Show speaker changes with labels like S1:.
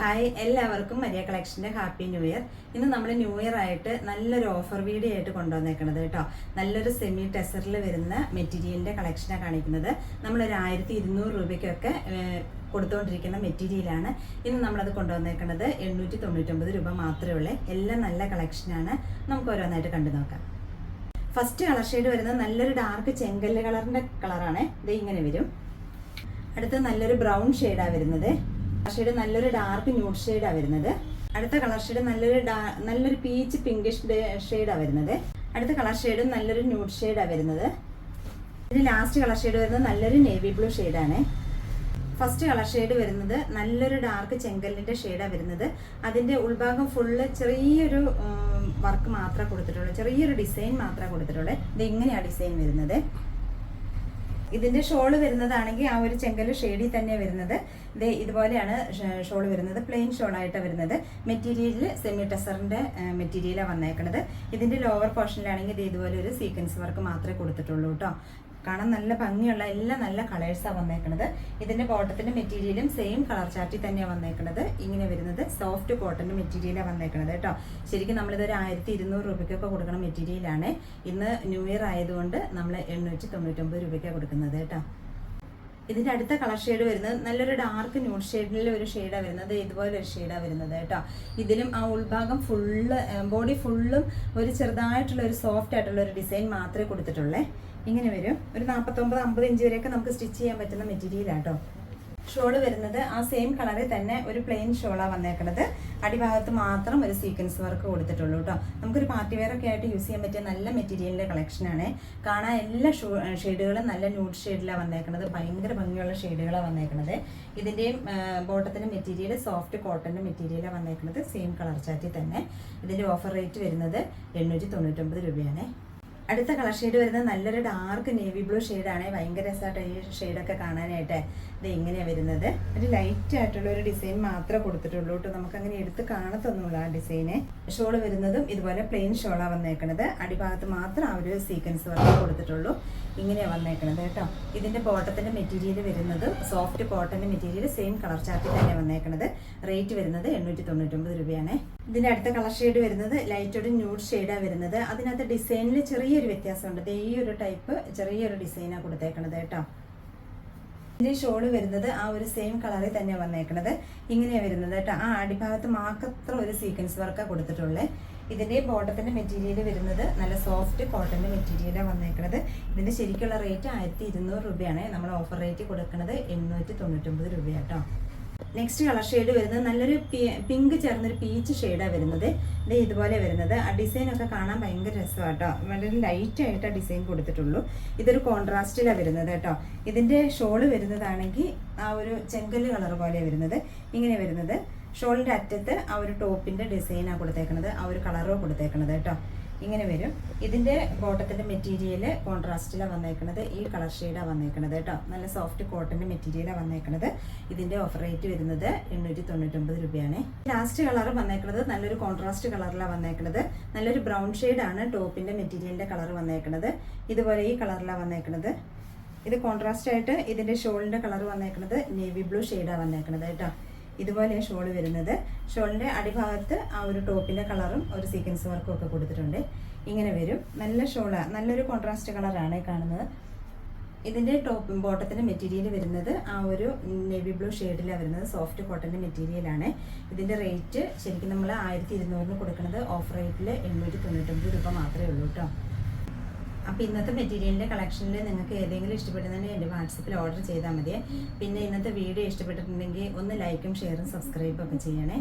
S1: Hi, എല്ലാവർക്കും Maria കളക്ഷൻ്റെ happy new year. ഇന്ന് നമ്മൾ ന്യൂ ഇയർ ആയിട്ട് നല്ലൊരു ഓഫർ വീഡിയോ ആയിട്ട് കൊണ്ടുവന്നേക്കണത് കേട്ടോ. നല്ലൊരു സെമി ടെസറിൽ വരുന്ന മെറ്റീരിയലിൻ്റെ കളക്ഷനാണ് കാണിക്കുന്നത്. നമ്മളൊരു 1200 രൂപയ്ക്കൊക്കെ കൊടുത്തുകൊണ്ടിരിക്കുന്ന മെറ്റീരിയലാണ്. ഇന്ന് നമ്മളത് കൊണ്ടുവന്നേക്കുന്നത് 899 രൂപ മാത്രമേ ഉള്ളൂ. എല്ലാം നല്ല കളക്ഷനാണ്. നമുക്ക് ഓരോന്നായിട്ട് കണ്ടു നോക്കാം. ഫസ്റ്റ് കളർ ഷെയ്ഡ് വരുന്നത് നല്ലൊരു ഡാർക്ക് ചെങ്കല്ല് കളറിൻ്റെ കളറാണ്. ഇത് ഇങ്ങനെ വരും. അടുത്ത നല്ലൊരു ബ്രൗൺ ഷെയ്ഡാണ് വരുന്നത്. ഷെയ്ഡ് നല്ലൊരു ഡാർക്ക് ന്യൂഡ് ഷെയ്ഡാണ് വരുന്നത്. അടുത്ത കളർ ഷെയ്ഡ് നല്ലൊരു പീച്ച് പിങ്കിഷ് ഷെയ്ഡാണ് വരുന്നത്. അടുത്ത കളർ ഷെയ്ഡ് നല്ലൊരു ന്യൂഡ് ഷെയ്ഡാണ് വരുന്നത്. ഇതിന് ലാസ്റ്റ് കളർ ഷെയ്ഡ് വരുന്നത് നല്ലൊരു നേവി ബ്ലൂ ഷെയ്ഡാണ്. ഫസ്റ്റ് കളർ ഷെയ്ഡ് വരുന്നത് നല്ലൊരു ഡാർക്ക് ചെങ്കല്ലിൻ്റെ ഷെയ്ഡാണ് വരുന്നത്. അതിൻ്റെ ഉൾഭാഗം ഫുള്ള് ചെറിയൊരു വർക്ക് മാത്രമേ കൊടുത്തിട്ടുള്ളൂ, ചെറിയൊരു ഡിസൈൻ മാത്രമേ കൊടുത്തിട്ടുള്ളൂ. ഇത് ഇങ്ങനെയാണ് ഡിസൈൻ വരുന്നത്. ഇതിൻ്റെ ഷോള് വരുന്നതാണെങ്കിൽ ആ ഒരു ചെങ്കല് ഷെയ്ഡിൽ തന്നെ വരുന്നത്. ഇതുപോലെയാണ് ഷോള് വരുന്നത്. പ്ലെയിൻ ഷോളായിട്ടാണ് വരുന്നത്. മെറ്റീരിയലിൽ സെമി ടെസറിൻ്റെ മെറ്റീരിയലാണ് വന്നേക്കുന്നത്. ഇതിൻ്റെ ലോവർ പോർഷനിലാണെങ്കിൽ ഇതുപോലെ ഒരു സീക്വൻസ് വർക്ക് മാത്രമേ കൊടുത്തിട്ടുള്ളൂ കേട്ടോ. കാണാൻ നല്ല ഭംഗിയുള്ള എല്ലാം നല്ല കളേഴ്സാണ് വന്നേക്കുന്നത്. ഇതിൻ്റെ ബോട്ടത്തിൻ്റെ മെറ്റീരിയലും സെയിം കളർ ചാർട്ടിൽ തന്നെയാണ് വന്നേക്കുന്നത്. ഇങ്ങനെ വരുന്നത് സോഫ്റ്റ് കോട്ടൻ്റെ മെറ്റീരിയലാണ് വന്നേക്കുന്നത് കേട്ടോ. ശരിക്കും നമ്മളിതൊരു 1200 രൂപയ്ക്കൊക്കെ കൊടുക്കുന്ന മെറ്റീരിയലാണ്. ഇന്ന് ന്യൂ ഇയർ ആയതുകൊണ്ട് നമ്മൾ 899 രൂപയ്ക്കാണ് കൊടുക്കുന്നത് കേട്ടോ. ഇതിൻ്റെ അടുത്ത കളർ ഷെയ്ഡ് വരുന്നത് നല്ലൊരു ഡാർക്ക് ന്യൂഡ് ഷെയ്ഡിൽ ഒരു ഷെയ്ഡാണ് വരുന്നത്. ഇതുപോലെ ഒരു ഷെയ്ഡാണ് വരുന്നത് കേട്ടോ. ഇതിലും ആ ഉൾഭാഗം ഫുള്ള് ബോഡി ഫുള്ളും ഒരു ചെറുതായിട്ടുള്ള ഒരു സോഫ്റ്റ് ആയിട്ടുള്ള ഒരു ഡിസൈൻ മാത്രമേ കൊടുത്തിട്ടുള്ളേ. ഇങ്ങനെ വരും. ഒരു 49-50 ഇഞ്ച് വരെയൊക്കെ നമുക്ക് സ്റ്റിച്ച് ചെയ്യാൻ പറ്റുന്ന മെറ്റീരിയലാട്ടോ. ഷോള് വരുന്നത് ആ സെയിം കളറിൽ തന്നെ ഒരു പ്ലെയിൻ ഷോളാണ് വന്നേക്കുന്നത്. അടിഭാഗത്ത് മാത്രം ഒരു സീക്വൻസ് വർക്ക് കൊടുത്തിട്ടുള്ളൂ കേട്ടോ. നമുക്കൊരു പാർട്ടി വെയർ ഒക്കെ ആയിട്ട് യൂസ് ചെയ്യാൻ പറ്റിയ നല്ല മെറ്റീരിയലിൻ്റെ കളക്ഷനാണ്. കാണാൻ എല്ലാ ഷെയ്ഡുകളും നല്ല ന്യൂഡ് ഷെയ്ഡിലാണ് വന്നേക്കുന്നത്. ഭയങ്കര ഭംഗിയുള്ള ഷെയ്ഡുകളാണ് വന്നേക്കുന്നത്. ഇതിൻ്റെയും ബോട്ടത്തിൻ്റെ മെറ്റീരിയൽ സോഫ്റ്റ് കോട്ടൻ്റെ മെറ്റീരിയലാണ് വന്നേക്കുന്നത്. സെയിം കളർ ചാർട്ടിൽ തന്നെ. ഇതിൻ്റെ ഓഫർ റേറ്റ് വരുന്നത് 899 രൂപയാണ്. അടുത്ത കളർ ഷെയ്ഡ് വരുന്നത് നല്ലൊരു ഡാർക്ക് നേവി ബ്ലൂ ഷെയ്ഡാണ്. ഭയങ്കര രസമായിട്ട് ഈ ഷെയ്ഡൊക്കെ കാണാനായിട്ട്. ഇത് ഇങ്ങനെയാണ് വരുന്നത്. ഒരു ലൈറ്റ് ആയിട്ടുള്ള ഒരു ഡിസൈൻ മാത്രമേ കൊടുത്തിട്ടുള്ളൂ കേട്ടോ. നമുക്കങ്ങനെ എടുത്ത് കാണത്തൊന്നുമില്ല ആ ഡിസൈന്. ഷോള് വരുന്നതും ഇതുപോലെ പ്ലെയിൻ ഷോളാണ് വന്നേക്കുന്നത്. അടിഭാഗത്ത് മാത്രം ആ ഒരു സീക്വൻസ് വർക്ക് കൊടുത്തിട്ടുള്ളൂ. ഇങ്ങനെയാണ് വന്നേക്കുന്നത് കേട്ടോ. ഇതിൻ്റെ ബോട്ടത്തിൻ്റെ മെറ്റീരിയൽ വരുന്നത് സോഫ്റ്റ് കോട്ടൻ്റെ മെറ്റീരിയൽ സെയിം കളർ ചാർട്ടിൽ തന്നെ വന്നേക്കുന്നത്. റേറ്റ് വരുന്നത് 899 രൂപയാണ്. ഇതിൻ്റെ അടുത്ത കളർ ഷെയ്ഡ് വരുന്നത് ലൈറ്റ് ഒരു ന്യൂഡ് ഷെയ്ഡാണ് വരുന്നത്. അതിനകത്ത് ഡിസൈനിൽ ചെറിയൊരു വ്യത്യാസമുണ്ട്. ഈ ഒരു ടൈപ്പ് ചെറിയൊരു ഡിസൈനാണ് കൊടുത്തേക്കണത് കേട്ടോ. ഇതിൻ്റെ ഷോള് വരുന്നത് ആ ഒരു സെയിം കളറിൽ തന്നെയാണ് വന്നേക്കുന്നത്. ഇങ്ങനെയാണ് വരുന്നത് കേട്ടോ. ആ അടിഭാഗത്ത് മാത്രം ഒരു സീക്വൻസ് വർക്കാണ് കൊടുത്തിട്ടുള്ളത്. ഇതിൻ്റെ ബോട്ടത്തിൻ്റെ മെറ്റീരിയൽ വരുന്നത് നല്ല സോഫ്റ്റ് കോട്ടൻ്റെ മെറ്റീരിയലാണ് വന്നേക്കുന്നത്. ഇതിൻ്റെ ശരിക്കുള്ള റേറ്റ് 1200 രൂപയാണ്. നമ്മൾ ഓഫർ റേറ്റ് കൊടുക്കുന്നത് 899 രൂപയാണ് കേട്ടോ. നെക്സ്റ്റ് കളർ ഷെയ്ഡ് വരുന്നത് നല്ലൊരു പിങ്ക് ചേർന്നൊരു പീച്ച് ഷെയ്ഡാണ് വരുന്നത്. ഇത് ഇതുപോലെ വരുന്നത്. ആ ഡിസൈനൊക്കെ കാണാൻ ഭയങ്കര രസമാണ് കേട്ടോ. വളരെ ലൈറ്റ് ആയിട്ട് ആ ഡിസൈൻ കൊടുത്തിട്ടുള്ളൂ. ഇതൊരു കോൺട്രാസ്റ്റിലാണ് വരുന്നത് കേട്ടോ. ഇതിൻ്റെ ഷോള് വരുന്നതാണെങ്കിൽ ആ ഒരു ചെങ്കല്ല് കളർ പോലെ വരുന്നത്. ഇങ്ങനെ വരുന്നത്. ഷോളിൻ്റെ അറ്റത്ത് ആ ഒരു ടോപ്പിൻ്റെ ഡിസൈനാണ് കൊടുത്തേക്കുന്നത്. ആ ഒരു കളറോ കൊടുത്തേക്കുന്നത് കേട്ടോ. ഇങ്ങനെ വരും. ഇതിൻ്റെ ബോട്ടത്തിൻ്റെ മെറ്റീരിയൽ കോൺട്രാസ്റ്റിലാണ് വന്നേക്കുന്നത്. ഈ കളർ ഷെയ്ഡാണ് വന്നേക്കുന്നത് കേട്ടോ. നല്ല സോഫ്റ്റ് കോട്ടൻ്റെ മെറ്റീരിയലാണ് വന്നേക്കുന്നത്. ഇതിൻ്റെ ഓഫർ റേറ്റ് വരുന്നത് 899 രൂപയാണ്. ലാസ്റ്റ് കളർ വന്നേക്കുന്നത് നല്ലൊരു കോൺട്രാസ്റ്റ് കളറിലാണ് വന്നേക്കുന്നത്. നല്ലൊരു ബ്രൗൺ ഷെയ്ഡാണ് ടോപ്പിൻ്റെ മെറ്റീരിയലിൻ്റെ കളർ വന്നേക്കുന്നത്. ഇതുപോലെ ഈ കളറിലാണ് വന്നേക്കുന്നത്. ഇത് കോൺട്രാസ്റ്റ് ആയിട്ട് ഇതിൻ്റെ ഷോളിൻ്റെ കളർ വന്നേക്കുന്നത് നേവി ബ്ലൂ ഷെയ്ഡാണ് വന്നേക്കുന്നത് കേട്ടോ. ഇതുപോലെയാണ് ഷോള് വരുന്നത്. ഷോളിൻ്റെ അടിഭാഗത്ത് ആ ഒരു ടോപ്പിൻ്റെ കളറും ഒരു സീക്വൻസ് വർക്കും ഒക്കെ കൊടുത്തിട്ടുണ്ട്. ഇങ്ങനെ വരും. നല്ല ഷോളാണ്. നല്ലൊരു കോൺട്രാസ്റ്റ് കളറാണ് കാണുന്നത്. ഇതിൻ്റെ ബോട്ടത്തിൻ്റെ മെറ്റീരിയൽ വരുന്നത് ആ ഒരു നേവി ബ്ലൂ ഷെയ്ഡിലാണ് വരുന്നത്. സോഫ്റ്റ് കോട്ടൻ്റെ മെറ്റീരിയലാണ്. ഇതിൻ്റെ റേറ്റ് ശരിക്കും നമ്മൾ 1200 കൊടുക്കുന്നത്. ഓഫർ റേറ്റിൽ 899 രൂപ മാത്രമേ ഉള്ളൂ കേട്ടോ. അപ്പോൾ ഇന്നത്തെ മെറ്റീരിയലിൻ്റെ കളക്ഷനിൽ നിങ്ങൾക്ക് ഏതെങ്കിലും ഇഷ്ടപ്പെടുന്നുണ്ടെങ്കിൽ എൻ്റെ വാട്സപ്പിൽ ഓർഡർ ചെയ്താൽ മതി. പിന്നെ ഇന്നത്തെ വീഡിയോ ഇഷ്ടപ്പെട്ടിട്ടുണ്ടെങ്കിൽ ഒന്ന് ലൈക്കും ഷെയറും സബ്സ്ക്രൈബും ഒക്കെ ചെയ്യണേ.